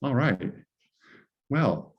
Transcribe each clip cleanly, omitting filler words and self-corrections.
All right. Well,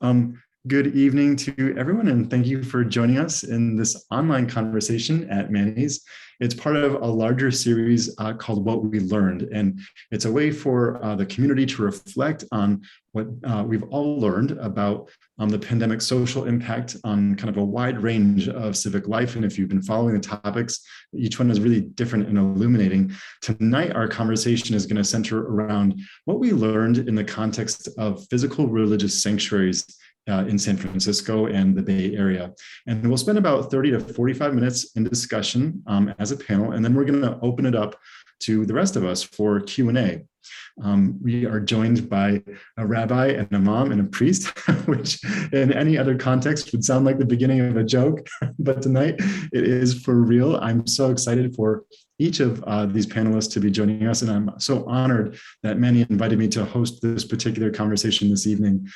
good evening to everyone, and thank you for joining us in this online conversation at Manny's. It's part of a larger series called What We Learned, and it's a way for the community to reflect on what we've all learned about the pandemic's social impact on kind of a wide range of civic life. And if you've been following the topics, each one is really different and illuminating. Tonight, our conversation is going to center around what we learned in the context of physical religious sanctuaries in San Francisco and the Bay Area. And we'll spend about 30 to 45 minutes in discussion as a panel, and then we're going to open it up to the rest of us for Q&A. We are joined by a rabbi and a mom and a priest, which in any other context would sound like the beginning of a joke, but tonight it is for real. I'm so excited for each of these panelists to be joining us, and I'm so honored that Manny invited me to host this particular conversation this evening,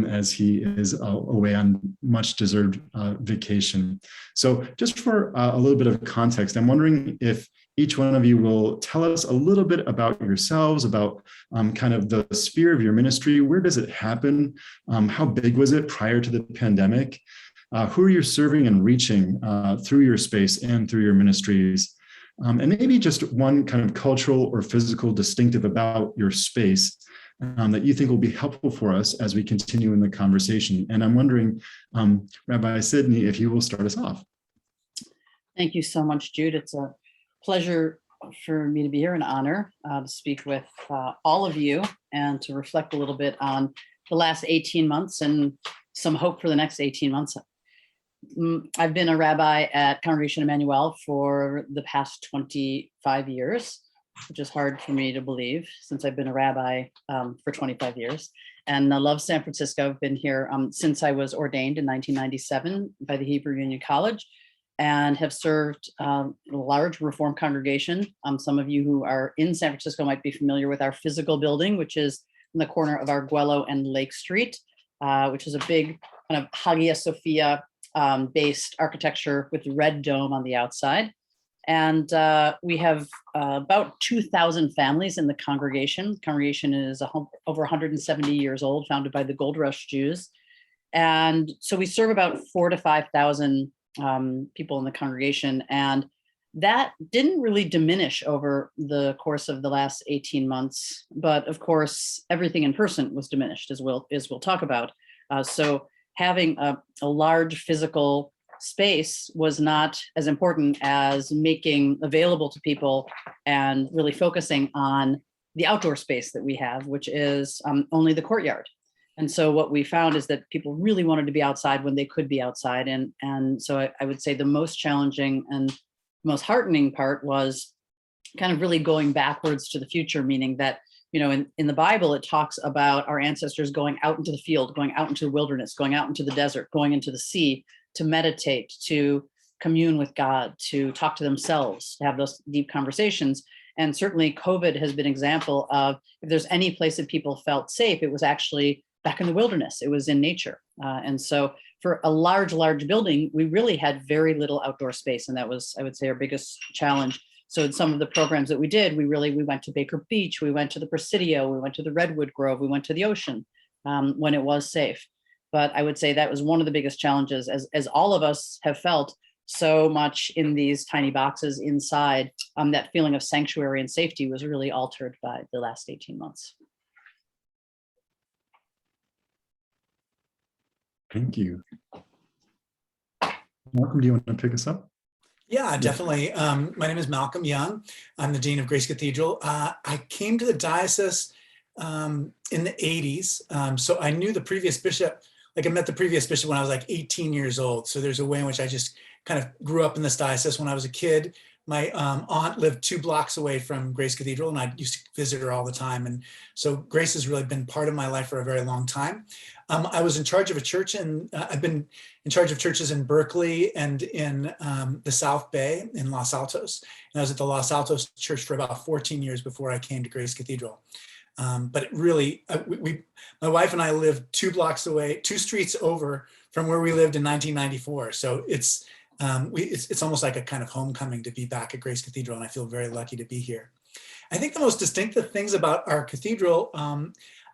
as he is away on much deserved vacation. So just for a little bit of context, I'm wondering if each one of you will tell us a little bit about yourselves, about kind of the sphere of your ministry. Where does it happen? How big was it prior to the pandemic? Who are you serving and reaching through your space and through your ministries? And maybe just one kind of cultural or physical distinctive about your space that you think will be helpful for us as we continue in the conversation. And I'm wondering, Rabbi Sidney, if you will start us off. Thank you so much, Jude. It's a pleasure for me to be here, an honor to speak with all of you and to reflect a little bit on the last 18 months and some hope for the next 18 months. I've been a rabbi at Congregation Emanuel for the past 25 years, which is hard for me to believe since I've been a rabbi for 25 years. And I love San Francisco. I've been here since I was ordained in 1997 by the Hebrew Union College, and have served a large Reform congregation. Some of you who are in San Francisco might be familiar with our physical building, which is in the corner of Arguello and Lake Street, which is a big kind of Hagia Sophia based architecture with the red dome on the outside. And we have about 2,000 families in the congregation. The congregation is over 170 years old, founded by the Gold Rush Jews. And so we serve about 4,000 to 5,000 people in the congregation. And that didn't really diminish over the course of the last 18 months. But of course, everything in person was diminished, as we'll talk about. So having a large physical space was not as important as making available to people and really focusing on the outdoor space that we have, which is only the courtyard. And so what we found is that people really wanted to be outside when they could be outside. And so I would say the most challenging and most heartening part was kind of really going backwards to the future, meaning that, you know, in the Bible, it talks about our ancestors going out into the field, going out into the wilderness, going out into the desert, going into the sea to meditate, to commune with God, to talk to themselves, to have those deep conversations. And certainly COVID has been an example of, if there's any place that people felt safe, it was actually back in the wilderness. It was in nature. And so for a large building, we really had very little outdoor space. And that was, I would say, our biggest challenge. So in some of the programs that we did, we went to Baker Beach, we went to the Presidio, we went to the Redwood Grove, we went to the ocean when it was safe. But I would say that was one of the biggest challenges, as all of us have felt so much in these tiny boxes inside. That feeling of sanctuary and safety was really altered by the last 18 months. Thank you. Malcolm, do you want to pick us up? Yeah, definitely. My name is Malcolm Young. I'm the Dean of Grace Cathedral. I came to the diocese in the 80s. So I knew the previous bishop, like I met the previous bishop when I was like 18 years old. So there's a way in which I just kind of grew up in this diocese. When I was a kid, my aunt lived 2 blocks away from Grace Cathedral, and I used to visit her all the time. And so Grace has really been part of my life for a very long time. I was in charge of a church, and I've been in charge of churches in Berkeley and in the South Bay in Los Altos. And I was at the Los Altos church for about 14 years before I came to Grace Cathedral. But it really, my wife and I lived 2 blocks away, 2 streets over from where we lived in 1994. So it's almost like a kind of homecoming to be back at Grace Cathedral, and I feel very lucky to be here. I think the most distinctive things about our cathedral,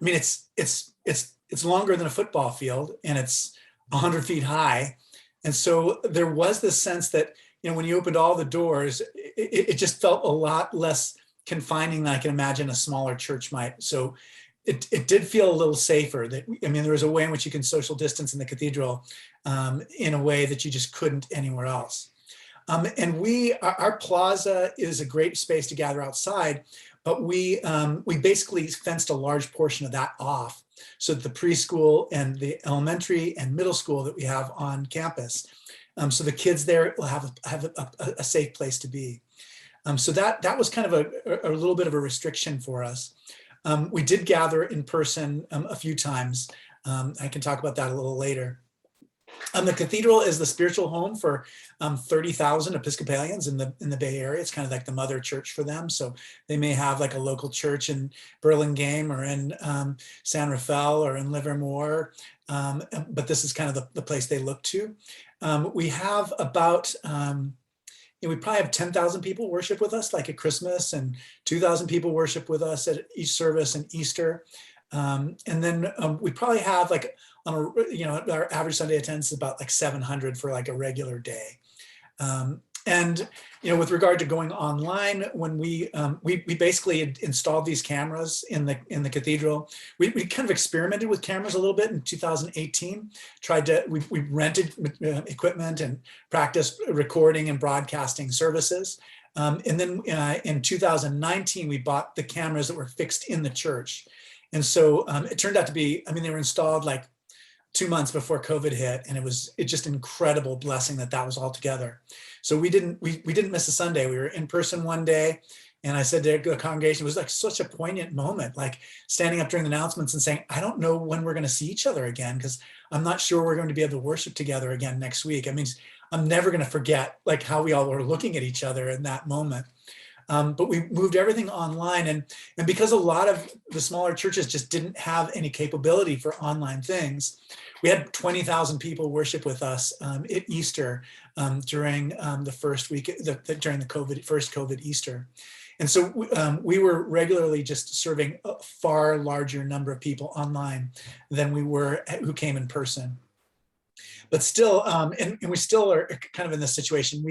I mean, it's longer than a football field, and it's 100 feet high. And so there was this sense that, when you opened all the doors, it just felt a lot less confining than I can imagine a smaller church might. So it did feel a little safer. There was a way in which you can social distance in the cathedral in a way that you just couldn't anywhere else. And our plaza is a great space to gather outside, but we basically fenced a large portion of that off so that the preschool and the elementary and middle school that we have on campus, so the kids there will have a safe place to be. So that was kind of a little bit of a restriction for us. We did gather in person a few times. I can talk about that a little later. The cathedral is the spiritual home for 30,000 Episcopalians in the Bay Area. It's kind of like the mother church for them. So they may have like a local church in Burlingame or in San Rafael or in Livermore, but this is kind of the place they look to. We have about, we probably have 10,000 people worship with us, like at Christmas, and 2,000 people worship with us at each service and Easter. And then we probably have like, our average Sunday attendance is about like 700 for like a regular day. And with regard to going online, when we basically installed these cameras in the cathedral, we kind of experimented with cameras a little bit in 2018. We rented equipment and practiced recording and broadcasting services. And then in 2019, we bought the cameras that were fixed in the church. And so it turned out to be, they were installed like 2 months before COVID hit, and it's just incredible blessing that was all together. So we didn't miss a Sunday. We were in person one day, and I said to the congregation, it was like such a poignant moment, like standing up during the announcements and saying, I don't know when we're going to see each other again, because I'm not sure we're going to be able to worship together again next week. I'm never going to forget like how we all were looking at each other in that moment. But we moved everything online, and because a lot of the smaller churches just didn't have any capability for online things, we had 20,000 people worship with us at Easter during the first week, during the first COVID Easter. And so we were regularly just serving a far larger number of people online than we were who came in person. But still, and we still are kind of in this situation.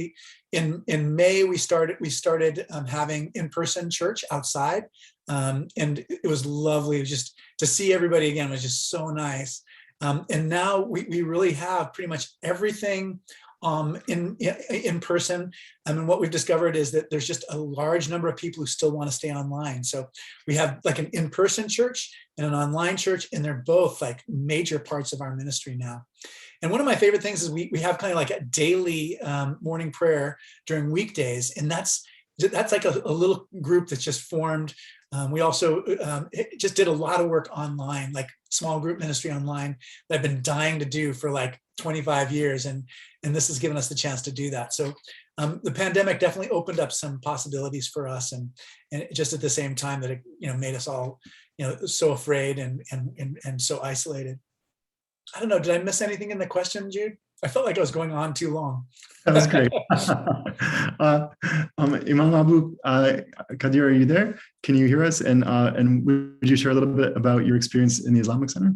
In May we started having in-person church outside, and it was lovely. It was just to see everybody again was just so nice. And now we really have pretty much everything in person. What we've discovered is that there's just a large number of people who still want to stay online. So we have like an in-person church and an online church, and they're both like major parts of our ministry now. And one of my favorite things is we have kind of like a daily morning prayer during weekdays, and that's like a little group that's just formed. We also just did a lot of work online, like small group ministry online that I've been dying to do for like 25 years. And this has given us the chance to do that. So the pandemic definitely opened up some possibilities for us. And just at the same time that it, made us all, so afraid and so isolated. I don't know. Did I miss anything in the question, Jude? I felt like I was going on too long. That was great. Iman Abu Qadir, are you there? Can you hear us? And would you share a little bit about your experience in the Islamic Center?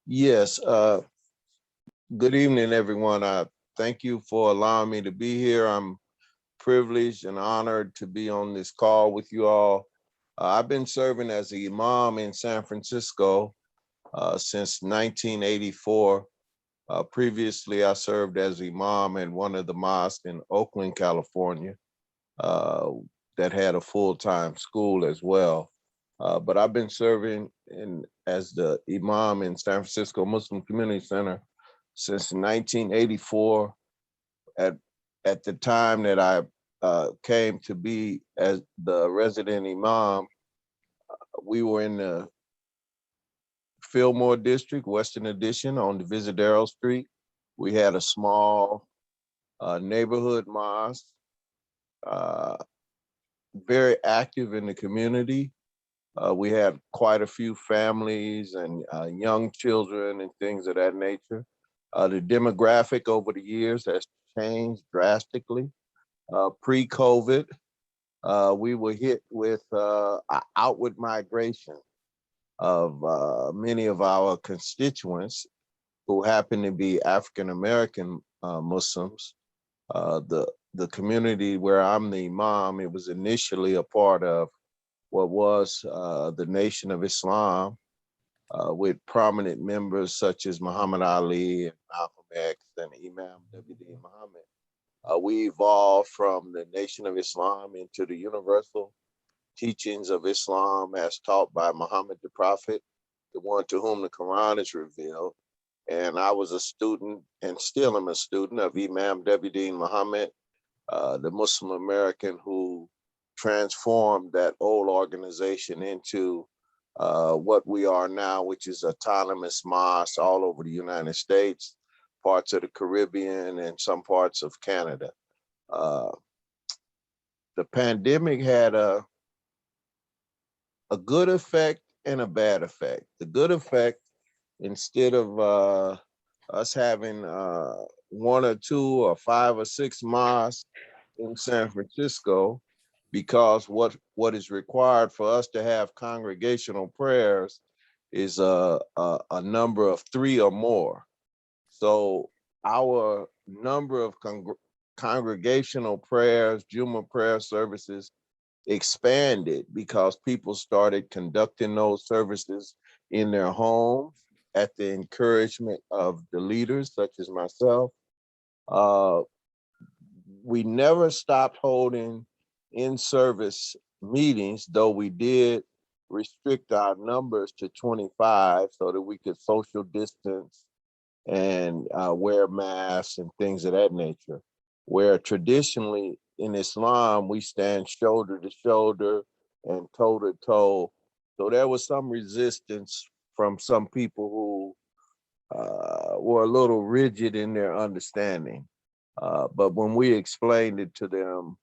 Yes. Good evening, everyone. Thank you for allowing me to be here. I'm privileged and honored to be on this call with you all. I've been serving as an imam in San Francisco since 1984. Previously, I served as imam in one of the mosques in Oakland, California, that had a full-time school as well. But I've been serving as the imam in San Francisco Muslim Community Center since 1984. At the time that I came to be as the resident imam, we were in the Fillmore District, Western Addition on Divisadero Street. We had a small neighborhood mosque, very active in the community. We had quite a few families and young children and things of that nature. The demographic over the years has changed drastically. Pre-COVID, we were hit with outward migration. of many of our constituents who happen to be African American Muslims. The community where I'm the imam, it was initially a part of what was the Nation of Islam, with prominent members such as Muhammad Ali and Malcolm X and Imam W.D. Muhammad. We evolved from the Nation of Islam into the universal teachings of Islam as taught by Muhammad the Prophet, the one to whom the Quran is revealed. And I was a student and still am a student of Imam W.D. Muhammad, the Muslim American who transformed that old organization into what we are now, which is autonomous mosques all over the United States, parts of the Caribbean, and some parts of Canada. The pandemic had a good effect and a bad effect. The good effect, instead of us having 1 or 2 or 5 or 6 mosques in San Francisco, because what is required for us to have congregational prayers is a number of 3 or more. So our number of congregational prayers, Jumu'ah prayer services, expanded because people started conducting those services in their homes at the encouragement of the leaders such as myself. We never stopped holding in-service meetings, though we did restrict our numbers to 25 so that we could social distance and wear masks and things of that nature, where traditionally in Islam, we stand shoulder to shoulder and toe to toe. So there was some resistance from some people who were a little rigid in their understanding. But when we explained it to them,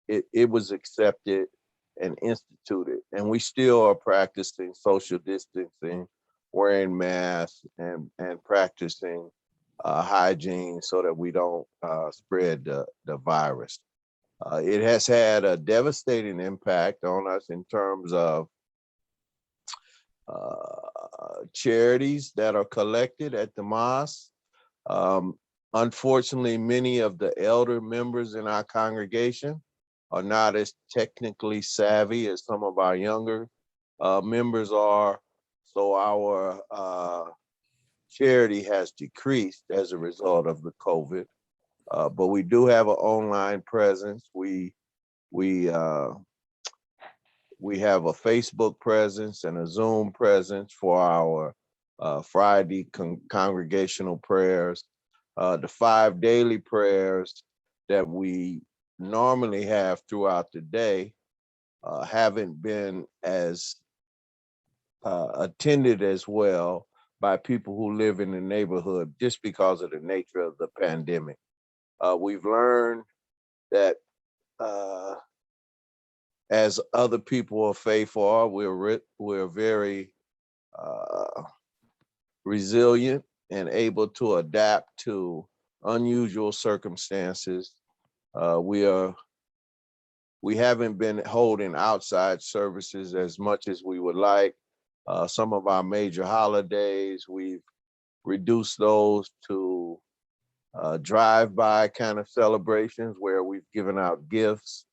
it was accepted and instituted. And we still are practicing social distancing, wearing masks, and practicing hygiene so that we don't spread the virus. It has had a devastating impact on us in terms of charities that are collected at the mosque. Unfortunately, many of the elder members in our congregation are not as technically savvy as some of our younger members are. So our charity has decreased as a result of the COVID. But we do have an online presence. We have a Facebook presence and a Zoom presence for our Friday congregational prayers. The 5 daily prayers that we normally have throughout the day haven't been as attended as well by people who live in the neighborhood just because of the nature of the pandemic. We've learned that as other people of faith are, we're very resilient and able to adapt to unusual circumstances. We haven't been holding outside services as much as we would like. Some of our major holidays, we've reduced those to drive-by kind of celebrations where we've given out gifts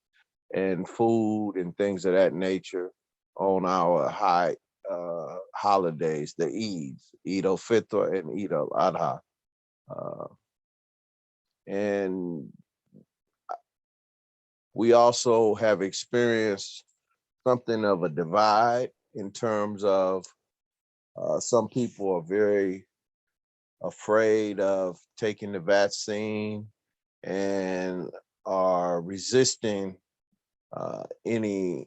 and food and things of that nature on our high holidays, the Eids, Eid al-Fitr and Eid al-Adha. And we also have experienced something of a divide in terms of some people are very afraid of taking the vaccine and are resisting any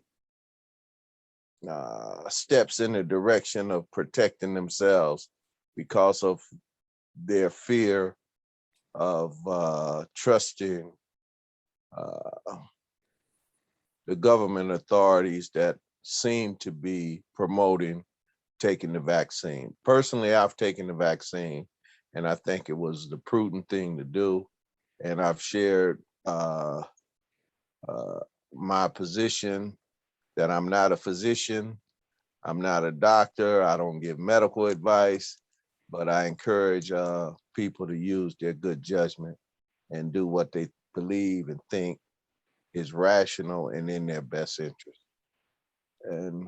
steps in the direction of protecting themselves because of their fear of trusting the government authorities that seem to be promoting taking the vaccine. Personally, I've taken the vaccine, and I think it was the prudent thing to do. And I've shared my position that I'm not a physician. I'm not a doctor. I don't give medical advice, but I encourage people to use their good judgment and do what they believe and think is rational and in their best interest. And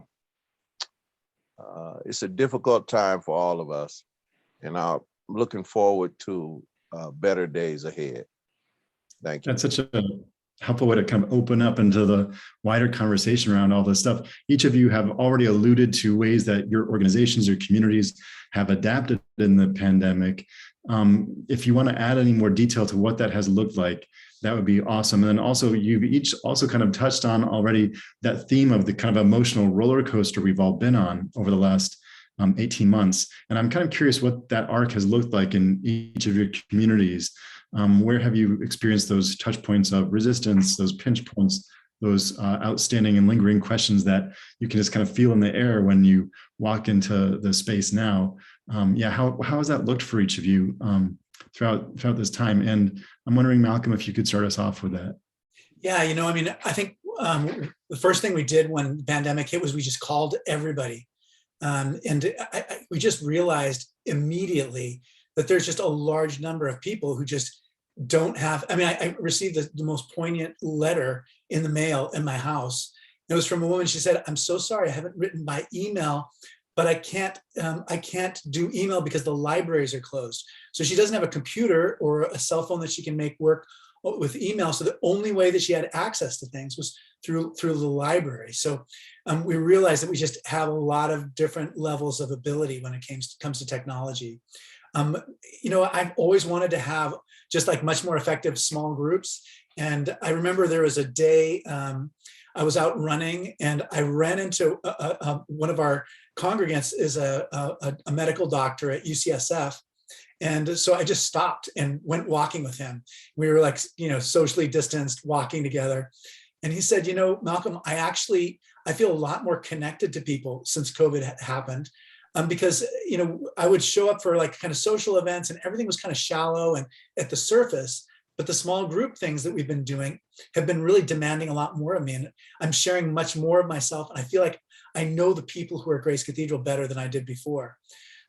it's a difficult time for all of us, and I'm looking forward to better days ahead. Thank you. That's such a helpful way to kind of open up into the wider conversation around all this stuff. Each of you have already alluded to ways that your organizations or communities have adapted in the pandemic. If you want to add any more detail to what that has looked like, that would be awesome. And then also, you've each also kind of touched on already that theme of the kind of emotional roller coaster we've all been on over the last 18 months. And I'm kind of curious what that arc has looked like in each of your communities. Where have you experienced those touch points of resistance, those pinch points, those outstanding and lingering questions that you can just kind of feel in the air when you walk into the space now? How has that looked for each of you throughout this time? And I'm wondering, Malcolm, if you could start us off with that. Yeah, I think the first thing we did when the pandemic hit was we just called everybody. We just realized immediately that there's just a large number of people who just don't have, I received the most poignant letter in the mail in my house. It was from a woman. She said, "I'm so sorry, I haven't written by email, but I can't do email because the libraries are closed." So she doesn't have a computer or a cell phone that she can make work with email. So the only way that she had access to things was through the library. So we realized that we just have a lot of different levels of ability when it comes to technology. I've always wanted to have just like much more effective small groups. And I remember there was a day I was out running and I ran into one of our congregants is a medical doctor at UCSF. And so I just stopped and went walking with him. We were like, socially distanced, walking together. And he said, "Malcolm, I feel a lot more connected to people since COVID happened. Because, I would show up for like kind of social events and everything was kind of shallow and at the surface, but the small group things that we've been doing have been really demanding a lot more of me. And I'm sharing much more of myself. And I feel like I know the people who are at Grace Cathedral better than I did before."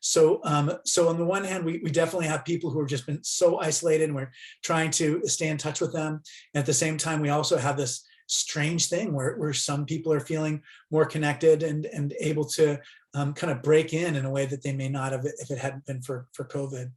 So on the one hand, we definitely have people who have just been so isolated and we're trying to stay in touch with them. And at the same time, we also have this strange thing where some people are feeling more connected and able to kind of break in a way that they may not have if it hadn't been for COVID.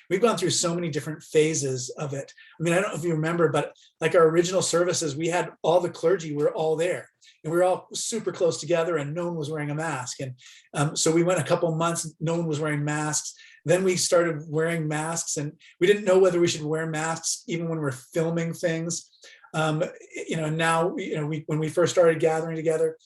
We've gone through so many different phases of it. I don't know if you remember, but like our original services, we had all the clergy, we were all there. And we were all super close together and no one was wearing a mask. And so we went a couple months, no one was wearing masks. Then we started wearing masks and we didn't know whether we should wear masks even when we're filming things. Now, when we first started gathering together,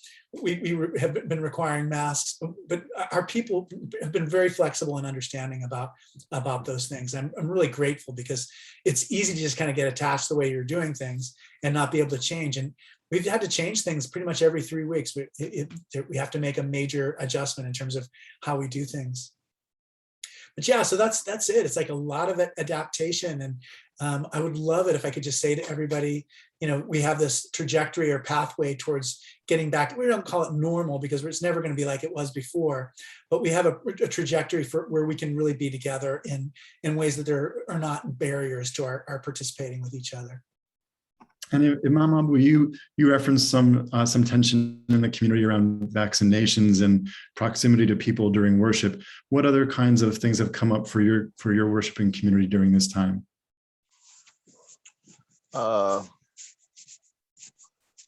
we have been requiring masks, but our people have been very flexible and understanding about those things. I'm really grateful because it's easy to just kind of get attached to the way you're doing things and not be able to change. And we've had to change things pretty much every 3 weeks. We have to make a major adjustment in terms of how we do things. But yeah, so that's it. It's like a lot of adaptation. And I would love it if I could just say to everybody, we have this trajectory or pathway towards getting back. We don't call it normal because it's never going to be like it was before, but we have a trajectory for where we can really be together in ways that there are not barriers to our participating with each other. And Imam Abu, you referenced some tension in the community around vaccinations and proximity to people during worship. What other kinds of things have come up for your worshiping community during this time?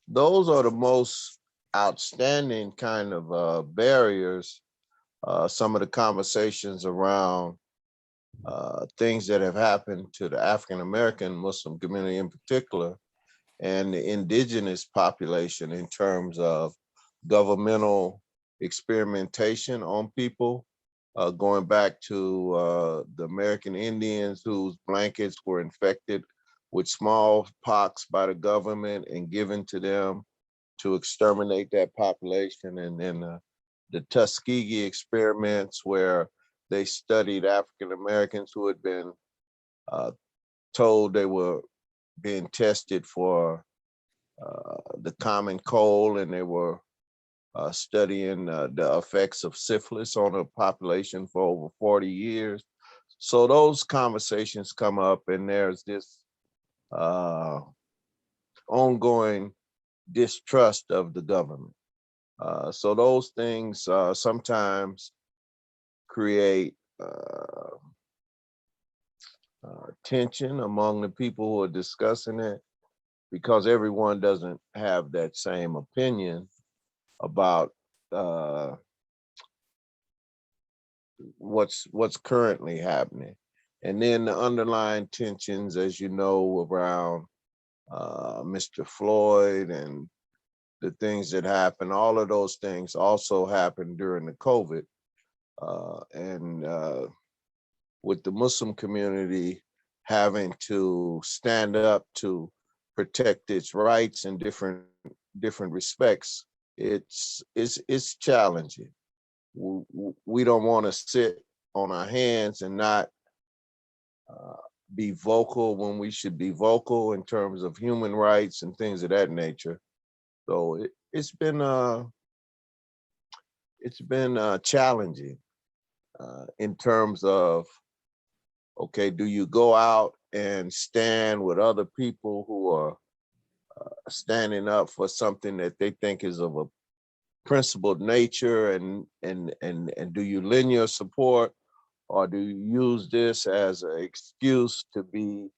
Those are the most outstanding kind of barriers. Some of the conversations around things that have happened to the African-American Muslim community in particular, and the indigenous population in terms of governmental experimentation on people, going back to the American Indians whose blankets were infected with smallpox by the government and given to them to exterminate that population. And then the Tuskegee experiments where they studied African-Americans who had been told they were being tested for the common cold and they were studying the effects of syphilis on a population for over 40 years. So those conversations come up, and there's this ongoing distrust of the government. So those things sometimes create tension among the people who are discussing it, because everyone doesn't have that same opinion about what's currently happening. And then the underlying tensions, as you know, around Mr. Floyd and the things that happen, all of those things also happened during the COVID. And with the Muslim community having to stand up to protect its rights in different respects, it's challenging. We don't want to sit on our hands and not be vocal when we should be vocal in terms of human rights and things of that nature. So it's been challenging in terms of, okay, do you go out and stand with other people who are standing up for something that they think is of a principled nature, and do you lend your support, or do you use this as an excuse to be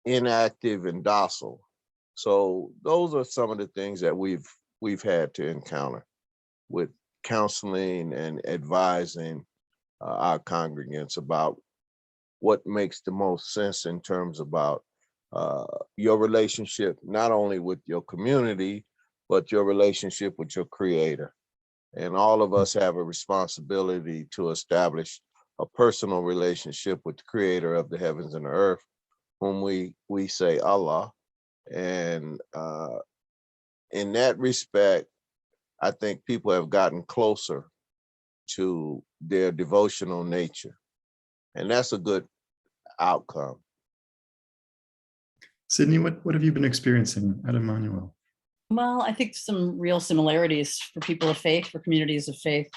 inactive and docile? So those are some of the things that we've had to encounter with counseling and advising our congregants about what makes the most sense in terms about your relationship, not only with your community, but your relationship with your creator. And all of us have a responsibility to establish a personal relationship with the creator of the heavens and the earth, whom we say Allah. And in that respect, I think people have gotten closer to their devotional nature. And that's a good outcome. Sydney, what have you been experiencing at Emmanuel? Well, I think some real similarities for people of faith, for communities of faith,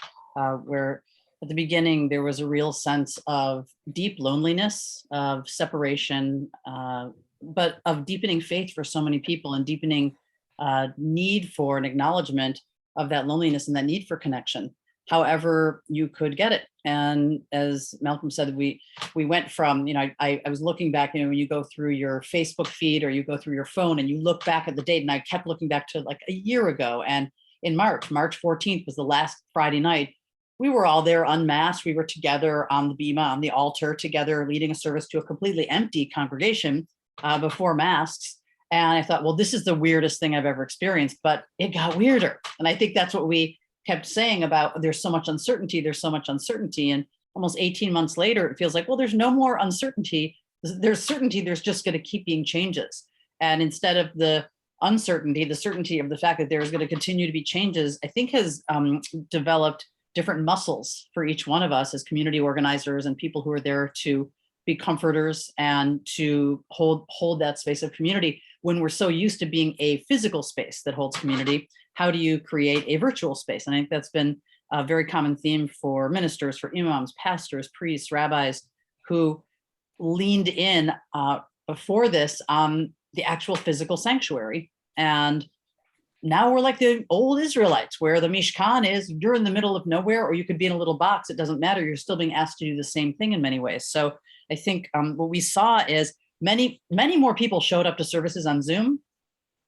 where at the beginning there was a real sense of deep loneliness, of separation, but of deepening faith for so many people, and deepening need for an acknowledgement of that loneliness and that need for connection, however you could get it. And as Malcolm said, we went from, I was looking back, when you go through your Facebook feed or you go through your phone and you look back at the date, and I kept looking back to like a year ago. And in March 14th was the last Friday night. We were all there unmasked. We were together on the bima, on the altar together, leading a service to a completely empty congregation before masks. And I thought, well, this is the weirdest thing I've ever experienced, but it got weirder. And I think that's what we kept saying about there's so much uncertainty, and almost 18 months later, it feels like, well, there's no more uncertainty. There's certainty, there's just going to keep being changes. And instead of the uncertainty, the certainty of the fact that there's going to continue to be changes, I think has developed different muscles for each one of us as community organizers and people who are there to be comforters and to hold that space of community. When we're so used to being a physical space that holds community, how do you create a virtual space? And I think that's been a very common theme for ministers, for imams, pastors, priests, rabbis, who leaned in before this on the actual physical sanctuary. And now we're like the old Israelites, where the Mishkan is, you're in the middle of nowhere, or you could be in a little box. It doesn't matter. You're still being asked to do the same thing in many ways. So I think what we saw is many more people showed up to services on Zoom,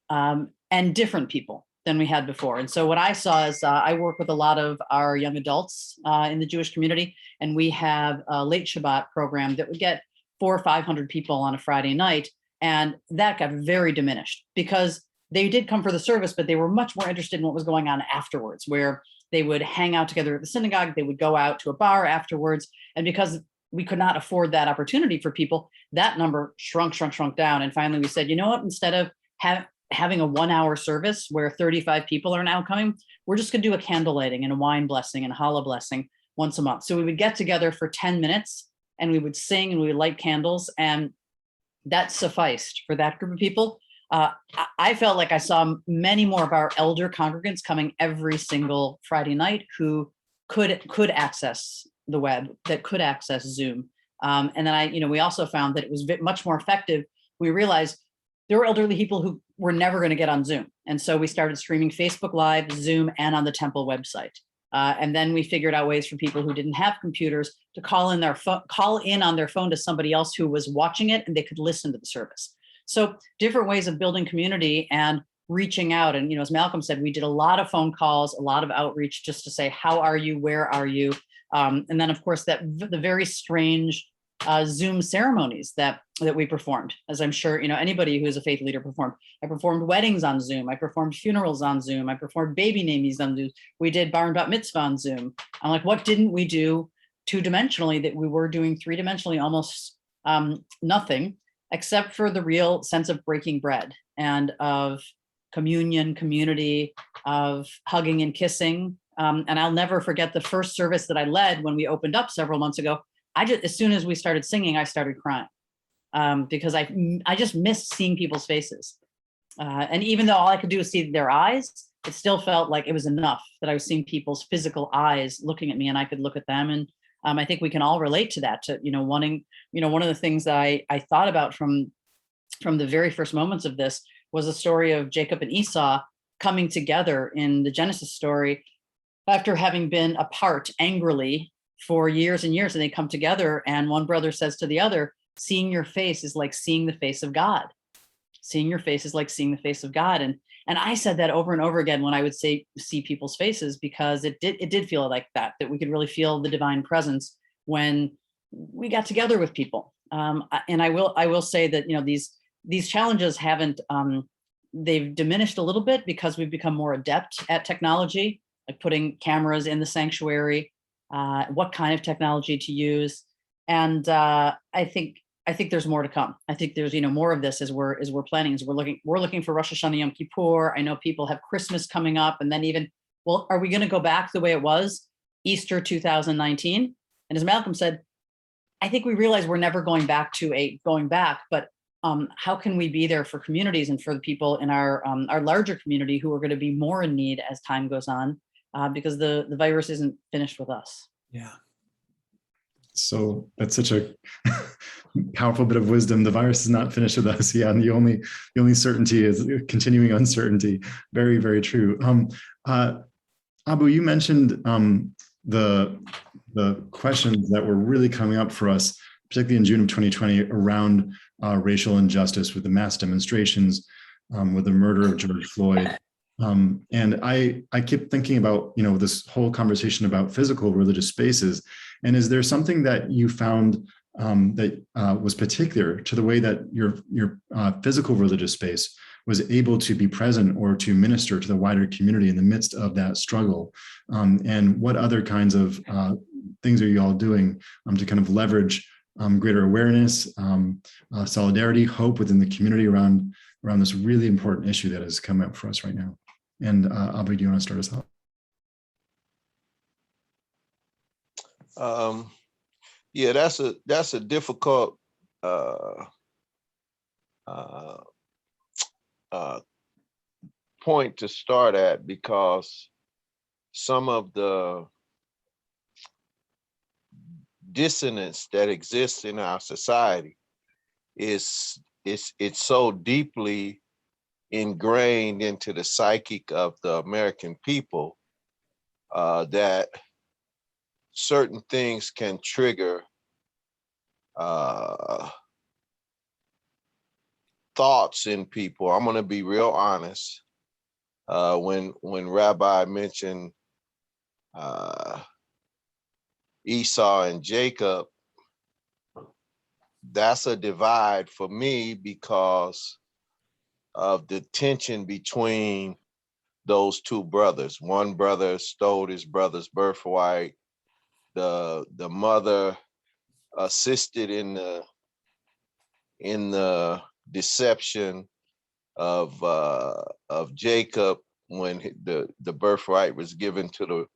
and different people than we had before. And so what I saw is I work with a lot of our young adults in the Jewish community, and we have a late Shabbat program that would get 400 or 500 people on a Friday night. And that got very diminished because they did come for the service, but they were much more interested in what was going on afterwards, where they would hang out together at the synagogue, they would go out to a bar afterwards. And because we could not afford that opportunity for people, that number shrunk down. And finally we said, you know what, instead of having a 1 hour service where 35 people are now coming, we're just gonna do a candle lighting and a wine blessing and a challah blessing once a month. So we would get together for 10 minutes and we would sing and we would light candles, and that sufficed for that group of people. I felt like I saw many more of our elder congregants coming every single Friday night who could access the web, that could access Zoom. And then we also found that it was much more effective. We realized there were elderly people who were never going to get on Zoom. And so we started streaming Facebook Live, Zoom, and on the temple website. And then we figured out ways for people who didn't have computers to call in on their phone to somebody else who was watching it, and they could listen to the service. So different ways of building community and reaching out. And, as Malcolm said, we did a lot of phone calls, a lot of outreach just to say, how are you? Where are you? And then, of course, the very strange Zoom ceremonies that we performed, as I'm sure, anybody who is a faith leader performed. I performed weddings on Zoom. I performed funerals on Zoom. I performed baby namings on Zoom. We did bar and bat mitzvah on Zoom. I'm like, what didn't we do two-dimensionally that we were doing three-dimensionally almost nothing, except for the real sense of breaking bread and of communion, community, of hugging and kissing. And I'll never forget the first service that I led when we opened up several months ago. As soon as we started singing, I started crying because I just missed seeing people's faces. And even though all I could do was see their eyes, it still felt like it was enough that I was seeing people's physical eyes looking at me, and I could look at them. And I think we can all relate to that, to, wanting, one of the things that I thought about from the very first moments of this was the story of Jacob and Esau coming together in the Genesis story after having been apart angrily for years and years, and they come together, and one brother says to the other, seeing your face is like seeing the face of God. Seeing your face is like seeing the face of God. And I said that over and over again when I would see people's faces, because it did feel like that we could really feel the divine presence when we got together with people. And I will say that, these challenges haven't, they've diminished a little bit because we've become more adept at technology, like putting cameras in the sanctuary, what kind of technology to use. And I think there's more to come. I think there's, more of this as we're planning, as we're looking for Rosh Hashanah, Yom Kippur. I know people have Christmas coming up, and then even, well, are we going to go back the way it was Easter 2019? And as Malcolm said, I think we realize we're never going back, but how can we be there for communities and for the people in our larger community who are going to be more in need as time goes on, because the virus isn't finished with us. Yeah. So that's such a powerful bit of wisdom. The virus is not finished with us. Yeah, and the only certainty is continuing uncertainty. Very, very true. Abu, you mentioned the questions that were really coming up for us, particularly in June of 2020, around racial injustice with the mass demonstrations, with the murder of George Floyd. And I keep thinking about, this whole conversation about physical religious spaces. And is there something that you found that was particular to the way that your physical religious space was able to be present or to minister to the wider community in the midst of that struggle? And what other kinds of things are you all doing to kind of leverage greater awareness, solidarity, hope within the community around this really important issue that has come up for us right now? And Abu, do you want to start us off? Yeah, that's a difficult point to start at, because some of the dissonance that exists in our society it's so deeply ingrained into the psychic of the American people that certain things can trigger thoughts in people. I'm going to be real honest. When Rabbi mentioned Esau and Jacob, that's a divide for me because of the tension between those two brothers. One brother stole his brother's birthright. The mother assisted in the deception of Jacob when the birthright was given to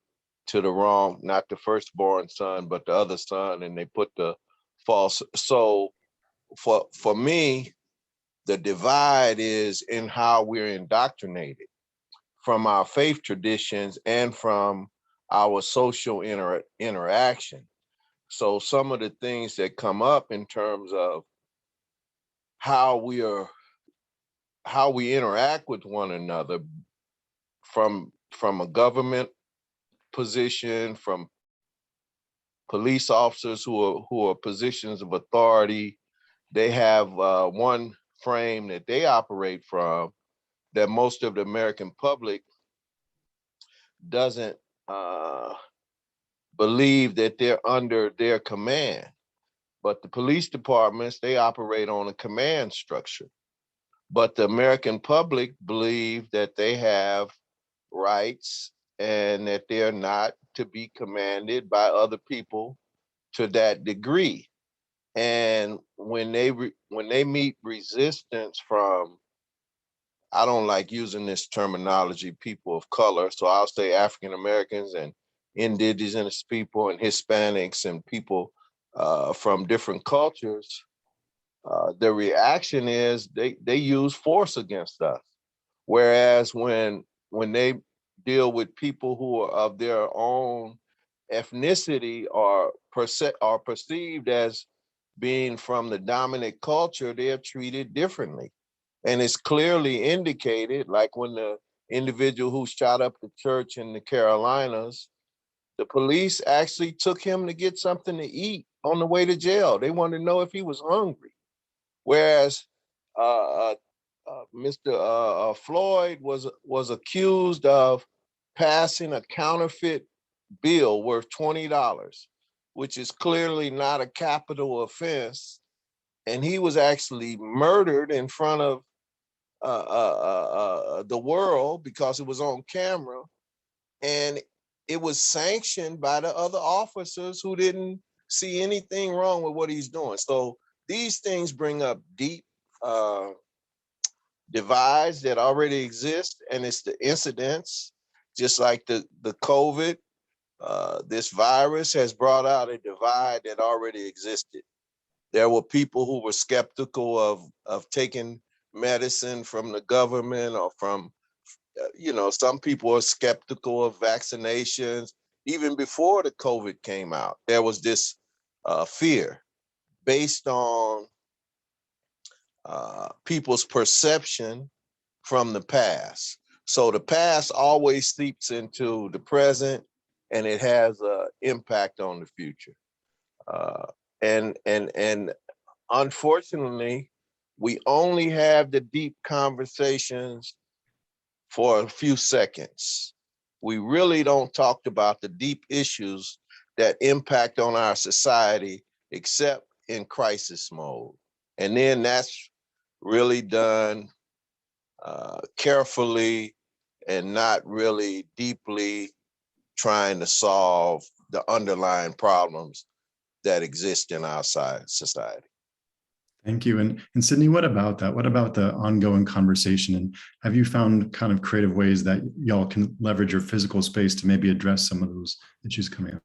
the wrong, not the firstborn son, but the other son, and they put the false. So for me, The divide is in how we're indoctrinated from our faith traditions and from our social interaction. So some of the things that come up in terms of how we interact with one another from a government position, from police officers who are positions of authority, they have one frame that they operate from that most of the American public doesn't believe that they're under their command. But the police departments, they operate on a command structure. But the American public believe that they have rights and that they're not to be commanded by other people to that degree. And when they meet resistance from, I don't like using this terminology, people of color, so I'll say African Americans and indigenous people and Hispanics and people from different cultures, the reaction is they use force against us. Whereas when they deal with people who are of their own ethnicity or are perceived as being from the dominant culture, they're treated differently. And it's clearly indicated, like when the individual who shot up the church in the Carolinas, the police actually took him to get something to eat on the way to jail. They wanted to know if he was hungry. Whereas Mr. Floyd was accused of passing a counterfeit bill worth $20, which is clearly not a capital offense. And he was actually murdered in front of the world because it was on camera. And it was sanctioned by the other officers who didn't see anything wrong with what he's doing. So these things bring up deep divides that already exist, and it's the incidents, just like the COVID. This virus has brought out a divide that already existed. There were people who were skeptical of taking medicine from the government or from, some people are skeptical of vaccinations. Even before the COVID came out, there was this fear based on people's perception from the past. So the past always seeps into the present, and it has an impact on the future. And unfortunately, we only have the deep conversations for a few seconds. We really don't talk about the deep issues that impact on our society, except in crisis mode. And then that's really done carefully and not really deeply trying to solve the underlying problems that exist in our society. Thank you. And Sydney, what about that? What about the ongoing conversation? And have you found kind of creative ways that y'all can leverage your physical space to maybe address some of those issues coming up?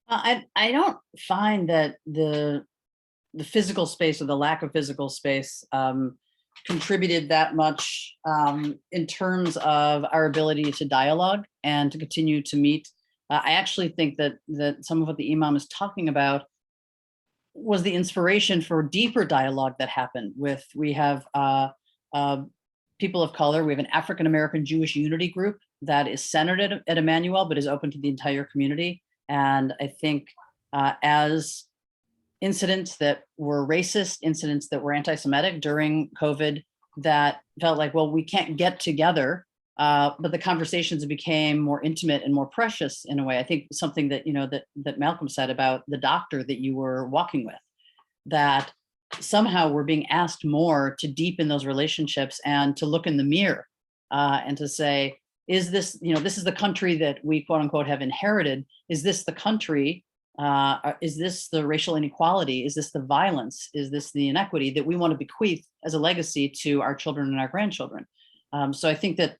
I don't find that the physical space or the lack of physical space contributed that much in terms of our ability to dialogue and to continue to meet. I actually think that some of what the Imam is talking about was the inspiration for deeper dialogue that happened we have people of color. We have an African-American Jewish unity group that is centered at Emanuel, but is open to the entire community. And I think as incidents that were racist, incidents that were anti-Semitic during COVID that felt like, well, we can't get together, but the conversations became more intimate and more precious in a way. I think something that, that Malcolm said about the doctor that you were walking with, that somehow we're being asked more to deepen those relationships and to look in the mirror and to say, is this, this is the country that we quote unquote have inherited. Is this the country? Is this the racial inequality? Is this the violence? Is this the inequity that we want to bequeath as a legacy to our children and our grandchildren? So I think that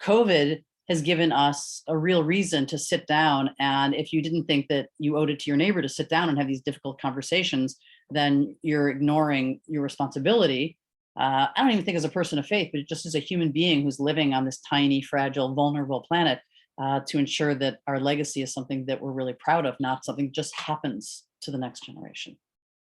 COVID has given us a real reason to sit down. And if you didn't think that you owed it to your neighbor to sit down and have these difficult conversations, then you're ignoring your responsibility. I don't even think as a person of faith, but just as a human being who's living on this tiny, fragile, vulnerable planet, to ensure that our legacy is something that we're really proud of, not something that just happens to the next generation.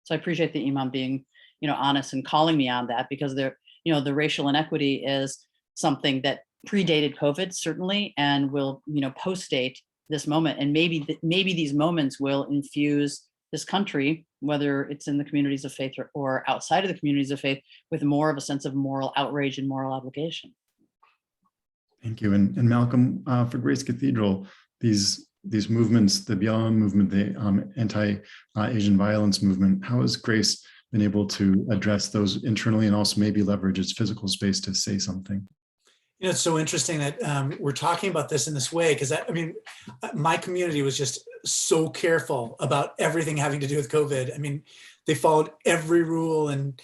So I appreciate the Imam being, honest and calling me on that, because the racial inequity is something that predated COVID, certainly, and will, postdate this moment. And maybe these moments will infuse this country, whether it's in the communities of faith or outside of the communities of faith, with more of a sense of moral outrage and moral obligation. Thank you. And Malcolm, for Grace Cathedral, these movements, the BLM movement, the anti-Asian violence movement, how has Grace been able to address those internally and also maybe leverage its physical space to say something? It's so interesting that we're talking about this in this way, because my community was just so careful about everything having to do with COVID. They followed every rule and,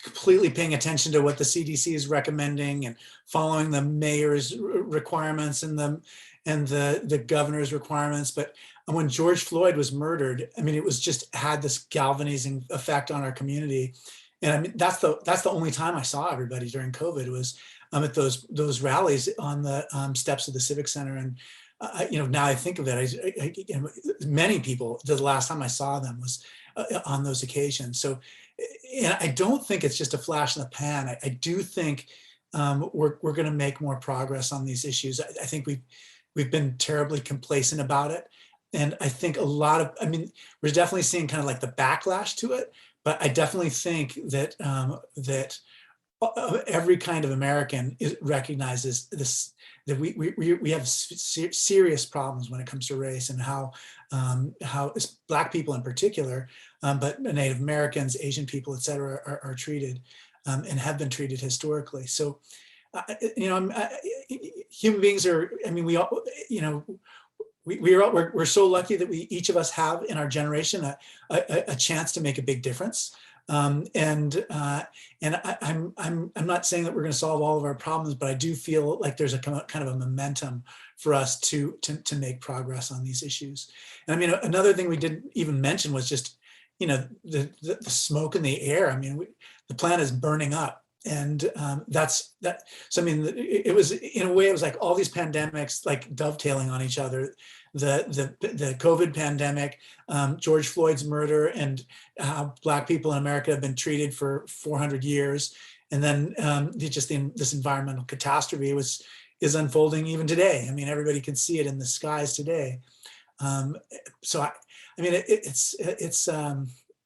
completely paying attention to what the CDC is recommending and following the mayor's requirements and the governor's requirements. But when George Floyd was murdered, it was just had this galvanizing effect on our community. And that's the only time I saw everybody during COVID was at those rallies on the steps of the Civic Center. And now I think of it, many people, the last time I saw them was on those occasions. So, and I don't think it's just a flash in the pan. I do think we're going to make more progress on these issues. I think we've been terribly complacent about it. And I think we're definitely seeing kind of like the backlash to it, but I definitely think that every kind of American recognizes this, that we have serious problems when it comes to race, and how Black people in particular, but Native Americans, Asian people, et cetera, are treated and have been treated historically. So, human beings are, we all, we're so lucky that each of us have in our generation a chance to make a big difference. And I'm not saying that we're going to solve all of our problems, but I do feel like there's a kind of a momentum for us to make progress on these issues. And another thing we didn't even mention was just, the smoke in the air. The planet is burning up. And that's that. So it was, in a way, it was like all these pandemics like dovetailing on each other. The COVID pandemic, George Floyd's murder, and how Black people in America have been treated for 400 years, and then this environmental catastrophe is unfolding even today. Everybody can see it in the skies today.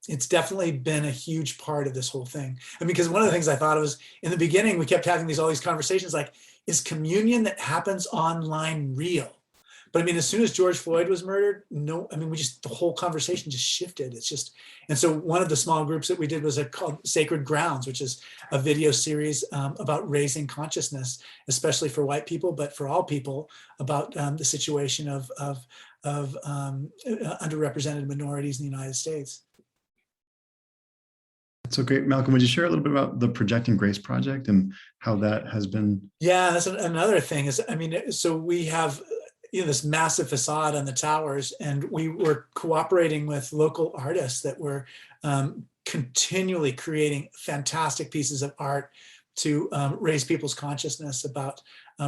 It's definitely been a huge part of this whole thing. Because one of the things I thought was, in the beginning, we kept having all these conversations like, is communion that happens online real? But as soon as George Floyd was murdered, no, the whole conversation just shifted. And so one of the small groups that we did was called Sacred Grounds, which is a video series about raising consciousness, especially for white people, but for all people, about the situation of underrepresented minorities in the United States. So great. Malcolm, would you share a little bit about the Projecting Grace Project and how that has been? Yeah, that's another thing is, so we have this massive facade on the towers, and we were cooperating with local artists that were continually creating fantastic pieces of art to raise people's consciousness about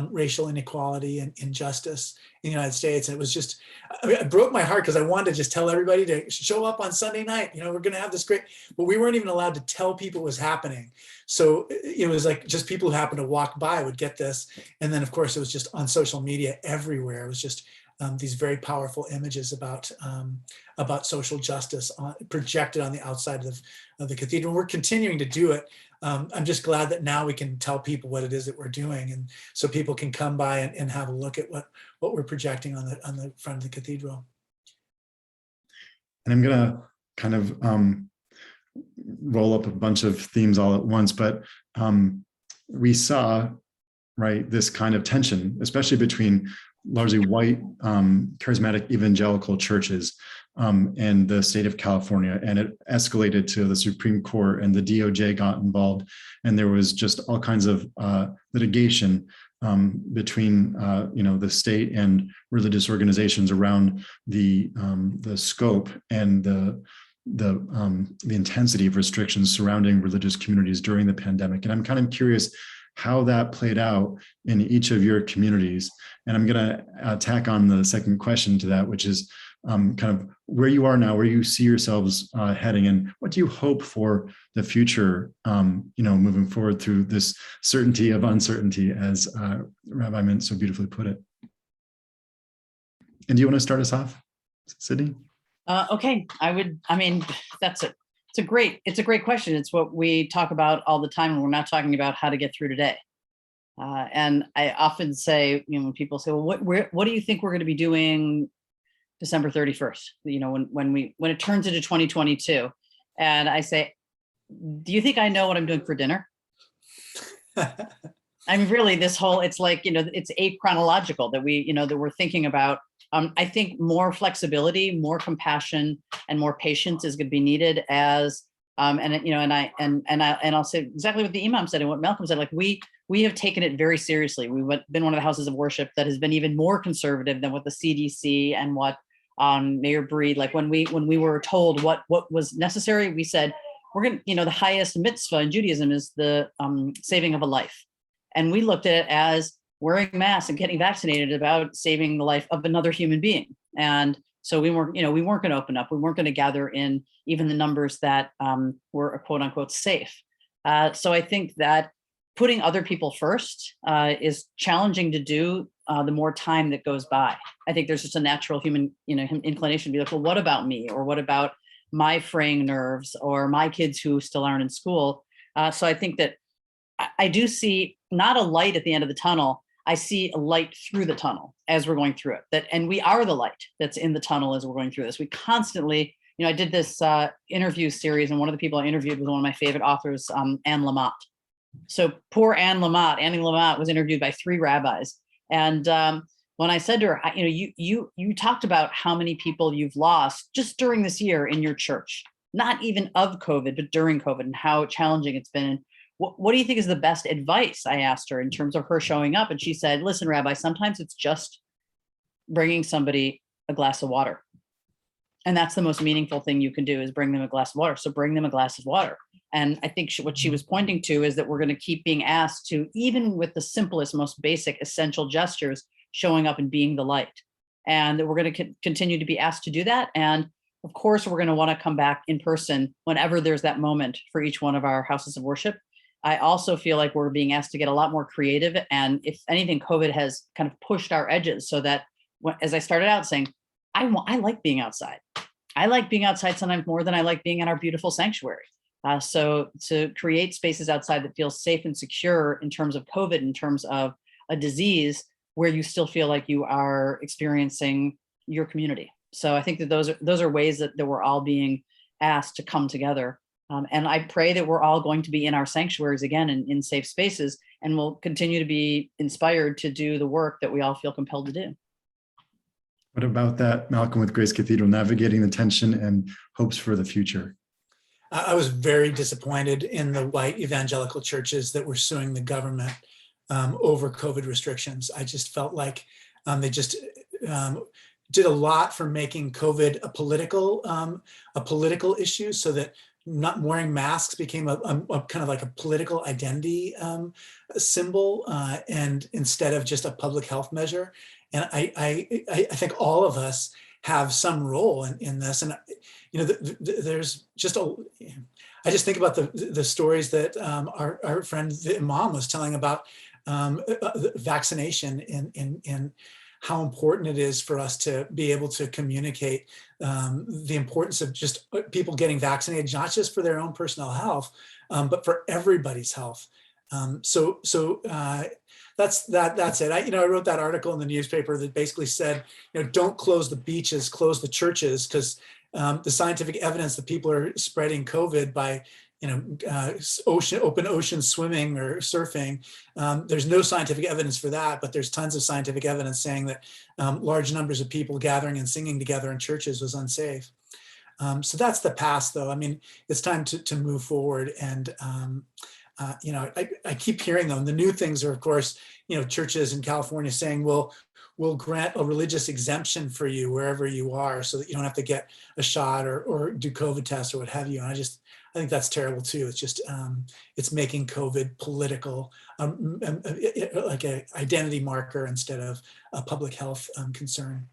racial inequality and injustice in the United States. And it was just, it broke my heart because I wanted to just tell everybody to show up on Sunday night. We're going to have this great, but we weren't even allowed to tell people what was happening. So it was like just people who happened to walk by would get this. And then of course it was just on social media everywhere. It was just these very powerful images about social justice projected on the outside of the cathedral. We're continuing to do it. I'm just glad that now we can tell people what it is that we're doing, and so people can come by and have a look at what we're projecting on the front of the cathedral. And I'm gonna kind of roll up a bunch of themes all at once, but we saw, right, this kind of tension, especially between largely white charismatic evangelical churches and the state of California, and it escalated to the Supreme Court, and the DOJ got involved, and there was just all kinds of litigation between the state and religious organizations around the scope and the the intensity of restrictions surrounding religious communities during the pandemic. And I'm kind of curious how that played out in each of your communities. And I'm going to tack on the second question to that, which is kind of where you are now, where you see yourselves heading, and what do you hope for the future, moving forward through this certainty of uncertainty, as Rabbi Mintz so beautifully put it. And do you want to start us off, Sydney? Okay, it's a great question. It's what we talk about all the time when we're not talking about how to get through today. And I often say, when people say, well, what do you think we're going to be doing December 31st? When it turns into 2022, and I say, do you think I know what I'm doing for dinner? I mean, really, it's like, it's achronological that we're thinking about. I think more flexibility, more compassion, and more patience is going to be needed as, and I'll say exactly what the Imam said and what Malcolm said. Like we have taken it very seriously. We've been one of the houses of worship that has been even more conservative than what the CDC and what Mayor Breed. Like when we were told what was necessary, we said we're going to, the highest mitzvah in Judaism is the saving of a life, and we looked at it as wearing masks and getting vaccinated about saving the life of another human being. And so we weren't going to open up. We weren't going to gather in even the numbers that were quote unquote safe. So I think that putting other people first is challenging to do the more time that goes by. I think there's just a natural human, inclination to be like, well, what about me? Or what about my fraying nerves or my kids who still aren't in school? So I think that I do see not a light at the end of the tunnel. I see a light through the tunnel as we're going through it. And we are the light that's in the tunnel as we're going through this. We constantly, I did this interview series, and one of the people I interviewed was one of my favorite authors, Anne Lamott. So poor Annie Lamott was interviewed by 3 rabbis. And when I said to her, you talked about how many people you've lost just during this year in your church, not even of COVID, but during COVID, and how challenging it's been. What do you think is the best advice? I asked her in terms of her showing up. And she said, listen, Rabbi, sometimes it's just bringing somebody a glass of water. And that's the most meaningful thing you can do, is bring them a glass of water. So bring them a glass of water. And I think what she was pointing to is that we're going to keep being asked to, even with the simplest, most basic, essential gestures, showing up and being the light. And that we're going to continue to be asked to do that. And of course, we're going to want to come back in person whenever there's that moment for each one of our houses of worship. I also feel like we're being asked to get a lot more creative. And if anything, COVID has kind of pushed our edges so that, as I started out saying, I like being outside. I like being outside sometimes more than I like being in our beautiful sanctuary. So to create spaces outside that feel safe and secure in terms of COVID, in terms of a disease, where you still feel like you are experiencing your community. So I think that those are ways that we're all being asked to come together. And I pray that we're all going to be in our sanctuaries again, in safe spaces, and we'll continue to be inspired to do the work that we all feel compelled to do. What about that, Malcolm, with Grace Cathedral, navigating the tension and hopes for the future? I was very disappointed in the white evangelical churches that were suing the government over COVID restrictions. I just felt like they just did a lot for making COVID a political issue, so that not wearing masks became a kind of like a political identity symbol, and instead of just a public health measure. And I think all of us have some role in this. And there's just I just think about the stories that our friend the Imam was telling about vaccination and how important it is for us to be able to communicate the importance of just people getting vaccinated, not just for their own personal health, but for everybody's health. So that's it. I wrote that article in the newspaper that basically said, don't close the beaches, close the churches, because the scientific evidence that people are spreading COVID by open ocean swimming or surfing. There's no scientific evidence for that, but there's tons of scientific evidence saying that large numbers of people gathering and singing together in churches was unsafe. So that's the past, though. I mean, it's time to move forward. And I keep hearing them. The new things are, of course, churches in California saying, well, will grant a religious exemption for you wherever you are, so that you don't have to get a shot or do COVID tests or what have you. And I think that's terrible too. It's just, it's making COVID political, like a identity marker instead of a public health concern.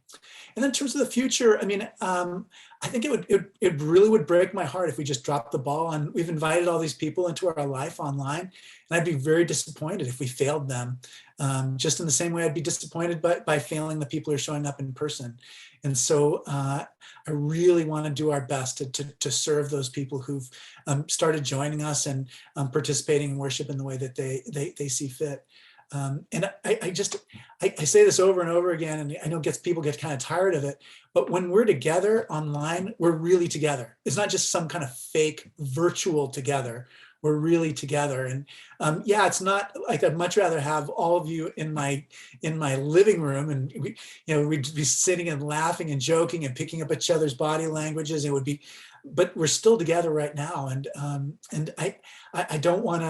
And then in terms of the future, I mean, I think it really would break my heart if we just dropped the ball. And we've invited all these people into our life online, and I'd be very disappointed if we failed them. Just in the same way I'd be disappointed by failing the people who are showing up in person. And so I really want to do our best to serve those people who've started joining us and participating in worship in the way that they see fit. And I say this over and over again, and I know people get kind of tired of it, but when we're together online, we're really together. It's not just some kind of fake virtual together. We're really together. And yeah, it's not like I'd much rather have all of you in my living room, and we'd be sitting and laughing and joking and picking up each other's body languages. It would be, but we're still together right now. And I don't want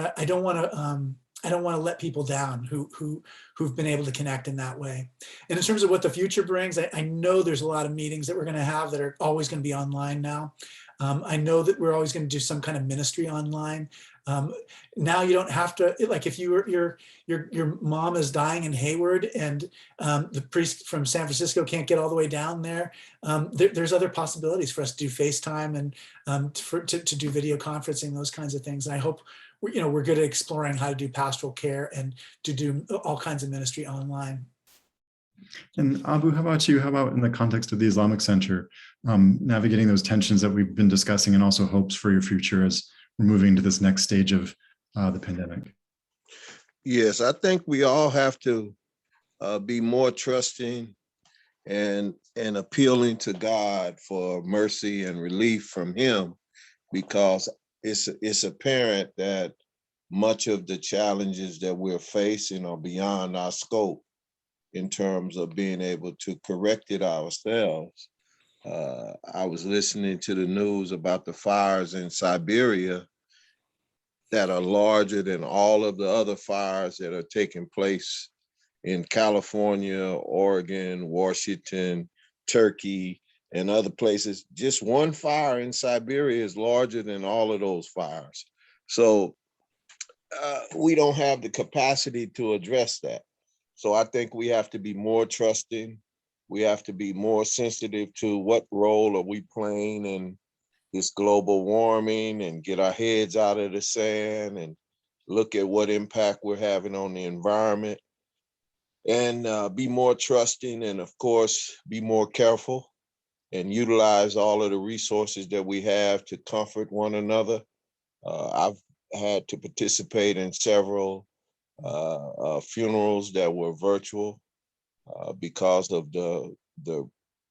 to let people down who've been able to connect in that way. And in terms of what the future brings, I know there's a lot of meetings that we're going to have that are always going to be online now. I know that we're always going to do some kind of ministry online. Now you don't have to, like, if your mom is dying in Hayward and the priest from San Francisco can't get all the way down there, there's other possibilities for us to do FaceTime and to do video conferencing, those kinds of things. And I hope we're good at exploring how to do pastoral care and to do all kinds of ministry online. And Abu, how about you? How about in the context of the Islamic Center, navigating those tensions that we've been discussing, and also hopes for your future as we're moving to this next stage of the pandemic? Yes, I think we all have to be more trusting and appealing to God for mercy and relief from Him, because it's apparent that much of the challenges that we're facing are beyond our scope in terms of being able to correct it ourselves. I was listening to the news about the fires in Siberia that are larger than all of the other fires that are taking place in California, Oregon, Washington, Turkey, and other places. Just one fire in Siberia is larger than all of those fires. So we don't have the capacity to address that. So I think we have to be more trusting. We have to be more sensitive to what role are we playing in this global warming, and get our heads out of the sand and look at what impact we're having on the environment, and be more trusting, and of course, be more careful and utilize all of the resources that we have to comfort one another. I've had to participate in several funerals that were virtual because of the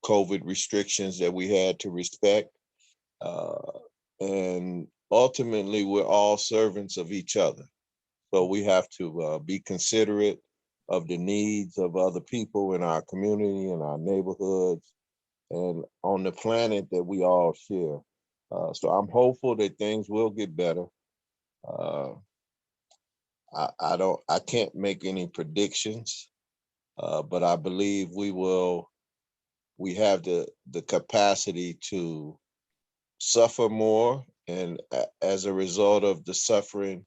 COVID restrictions that we had to respect. And ultimately, we're all servants of each other. So we have to be considerate of the needs of other people in our community, in our neighborhoods, and on the planet that we all share. So I'm hopeful that things will get better. I can't make any predictions, but I believe we have the capacity to suffer more, and as a result of the suffering,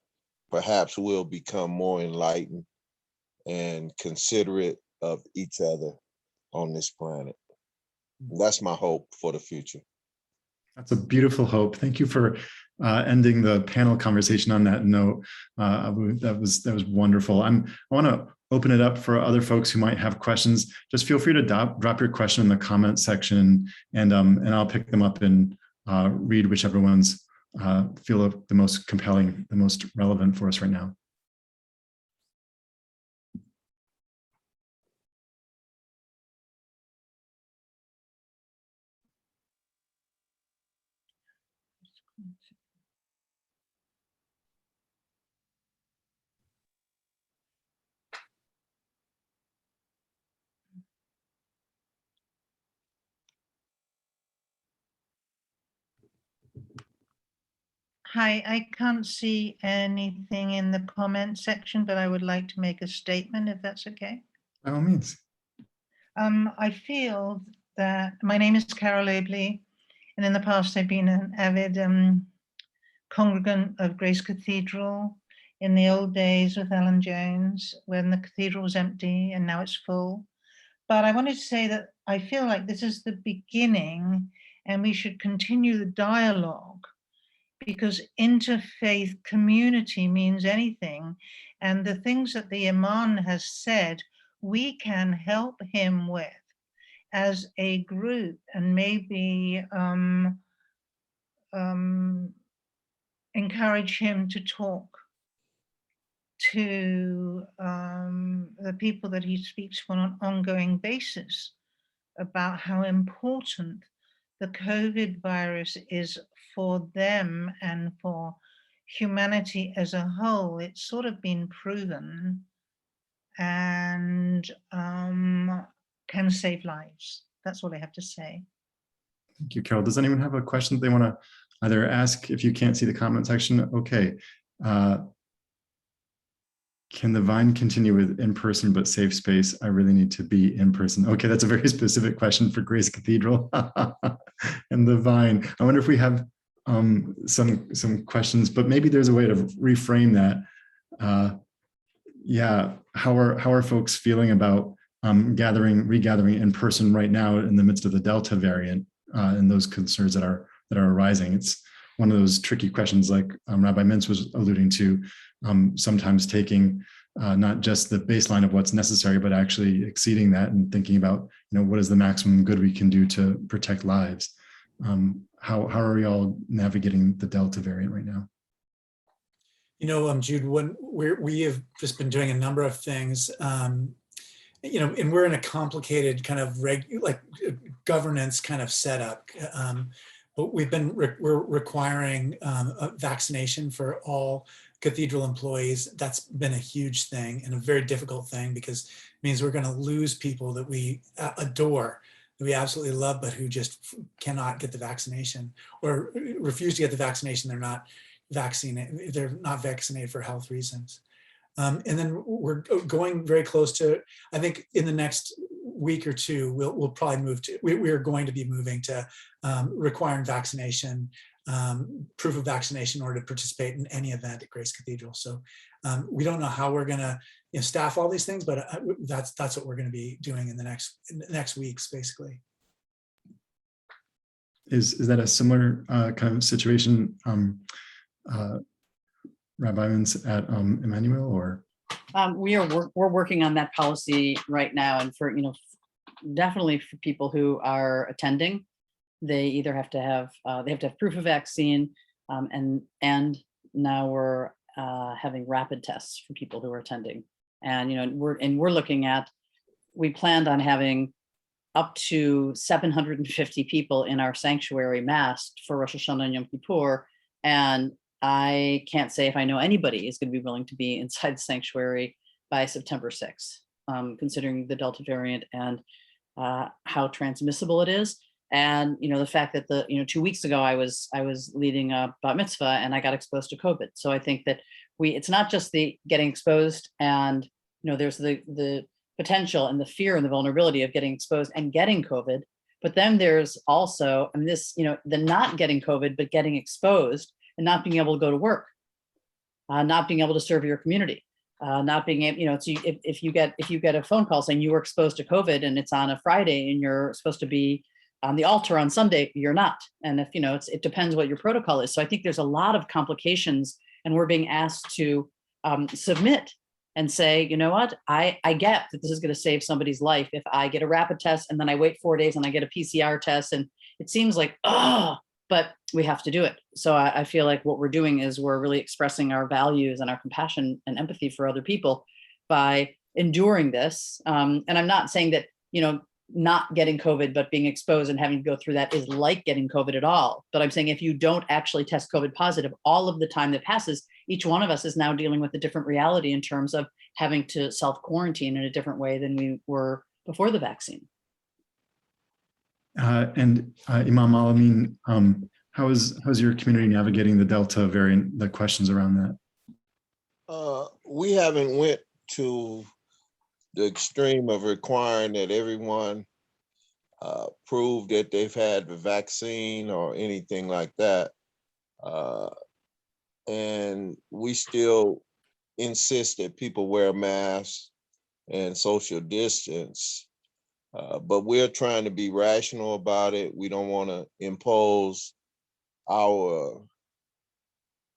perhaps we'll become more enlightened and considerate of each other on this planet. That's my hope for the future. That's a beautiful hope. Thank you for ending the panel conversation on that note. Abu, that was wonderful. I want to open it up for other folks who might have questions. Just feel free to drop your question in the comment section, and I'll pick them up and read whichever ones feel the most compelling, the most relevant for us right now. Hi, I can't see anything in the comment section, but I would like to make a statement if that's okay. By all means. I feel that my name is Carol Abley, and in the past I've been an avid congregant of Grace Cathedral in the old days with Ellen Jones, when the cathedral was empty and now it's full. But I wanted to say that I feel like this is the beginning and we should continue the dialogue, because interfaith community means anything. And the things that the Iman has said, we can help him with as a group, and maybe encourage him to talk to the people that he speaks to on an ongoing basis about how important the COVID virus is for them and for humanity as a whole. It's sort of been proven and can save lives. That's all I have to say. Thank you, Carol. Does anyone have a question they want to either ask if you can't see the comment section? Okay. Can the Vine continue with in-person but safe space? I really need to be in person. Okay, that's a very specific question for Grace Cathedral and the Vine. I wonder if we have some questions, but maybe there's a way to reframe that. Yeah, how are folks feeling about regathering in person right now in the midst of the Delta variant and those concerns that are arising? It's one of those tricky questions, like Rabbi Mintz was alluding to, sometimes taking not just the baseline of what's necessary, but actually exceeding that and thinking about, what is the maximum good we can do to protect lives. How are we all navigating the Delta variant right now? Jude, when we have just been doing a number of things, and we're in a complicated kind of governance kind of setup. But we're requiring a vaccination for all cathedral employees. That's been a huge thing and a very difficult thing, because it means we're going to lose people that we adore, that we absolutely love, but who just cannot get the vaccination or refuse to get the vaccination. They're not vaccinated. They're not vaccinated for health reasons. And then we're going very close to, I think in the next week or two, we'll probably move to, we are going to be moving to requiring vaccination, proof of vaccination in order to participate in any event at Grace Cathedral. So we don't know how we're going to staff all these things, but that's what we're going to be doing in the next weeks, basically. Is that a similar kind of situation, Rabbi Mintz, at Emmanuel, or? We're working on that policy right now, and for definitely for people who are attending, they either have to have proof of vaccine, and now we're having rapid tests for people who are attending, and we're looking at, we planned on having up to 750 people in our sanctuary masked for Rosh Hashanah and Yom Kippur, and I can't say if I know anybody is going to be willing to be inside the sanctuary by September 6th, considering the Delta variant and how transmissible it is. And, the fact that 2 weeks ago, I was leading a bat mitzvah and I got exposed to COVID. So I think that it's not just the getting exposed, and, there's the potential and the fear and the vulnerability of getting exposed and getting COVID. But then there's also, the not getting COVID, but getting exposed and not being able to go to work, not being able to serve your community, not being able, if you get a phone call saying you were exposed to COVID and it's on a Friday and you're supposed to be on the altar on Sunday, you're not. And if, it depends what your protocol is. So I think there's a lot of complications, and we're being asked to submit and say, what, I get that this is going to save somebody's life if I get a rapid test and then I wait 4 days and I get a PCR test. And it seems like, but we have to do it. So I feel like what we're doing is we're really expressing our values and our compassion and empathy for other people by enduring this. And I'm not saying that, not getting COVID, but being exposed and having to go through that is like getting COVID at all. But I'm saying if you don't actually test COVID positive, all of the time that passes, each one of us is now dealing with a different reality in terms of having to self-quarantine in a different way than we were before the vaccine. And Imam Al-Amin, how's your community navigating the Delta variant, the questions around that? We haven't went to the extreme of requiring that everyone prove that they've had the vaccine or anything like that. And we still insist that people wear masks and social distance. But we're trying to be rational about it. We don't want to impose our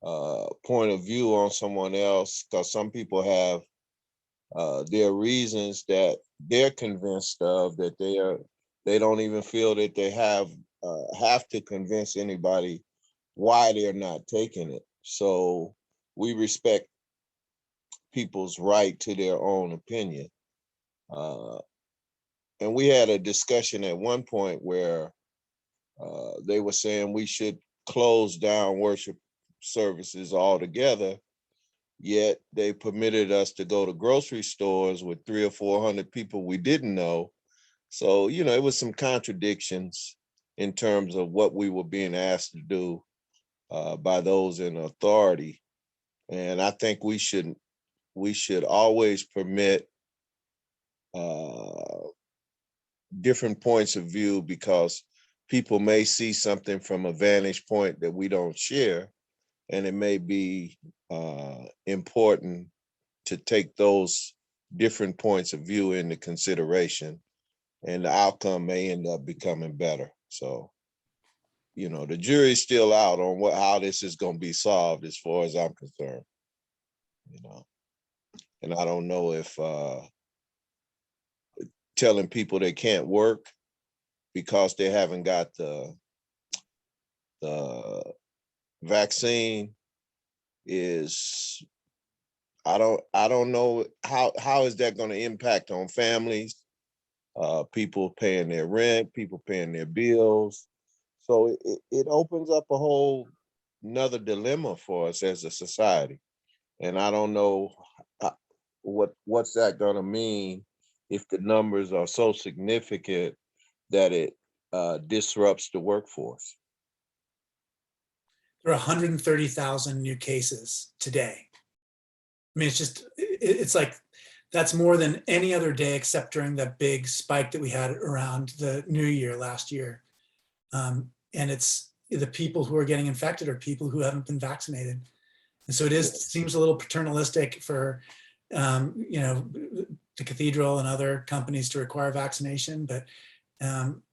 point of view on someone else, because some people have their reasons that they're convinced of, that they don't even feel that they have to convince anybody why they're not taking it. So we respect people's right to their own opinion. And we had a discussion at one point where they were saying we should close down worship services altogether, yet they permitted us to go to grocery stores with 300 or 400 people we didn't know. So, you know, it was some contradictions in terms of what we were being asked to do by those in authority. And I think we should always permit different points of view, because people may see something from a vantage point that we don't share, and it may be important to take those different points of view into consideration, and the outcome may end up becoming better. So, you know, the jury's still out on how this is going to be solved, as far as I'm concerned. You know, and I don't know if telling people they can't work because they haven't got the vaccine is, I don't know how is that going to impact on families, people paying their rent, people paying their bills. So it opens up a whole another dilemma for us as a society. And I don't know what's that going to mean if the numbers are so significant that it disrupts the workforce. There are 130,000 new cases today. I mean, it's like, that's more than any other day except during that big spike that we had around the New Year last year. And it's the people who are getting infected are people who haven't been vaccinated. And so seems a little paternalistic for, you know, the Cathedral and other companies to require vaccination, but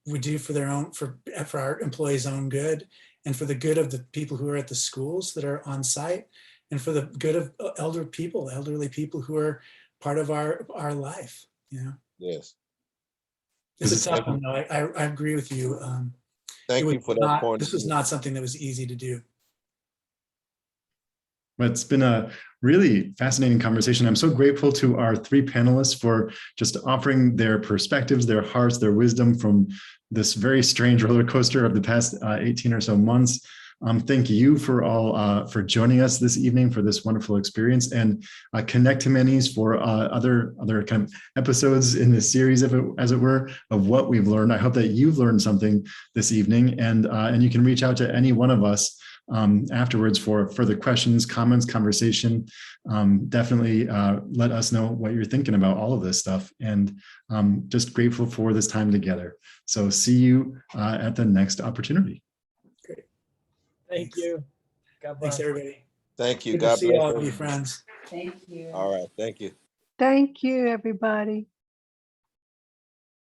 we do for our employees' own good, and for the good of the people who are at the schools that are on site, and for the good of elderly people who are part of our life. You know. Yes. It's a tough one, though. I agree with you. Thank you for that point. This was not something that was easy to do. It's been a really fascinating conversation. I'm so grateful to our three panelists for just offering their perspectives, their hearts, their wisdom from this very strange roller coaster of the past 18 or so months. Thank you for all for joining us this evening for this wonderful experience, and connect to Manny's for other kind of episodes in this series, as it were, of what we've learned. I hope that you've learned something this evening, and you can reach out to any one of us afterwards for further questions, comments, conversation. Definitely let us know what you're thinking about all of this stuff, and just grateful for this time together. So see you at the next opportunity. Great. Thank you. God bless. Thanks, everybody. Thank you. Good to see all of you, friends. Thank you. All right. Thank you. Thank you, everybody.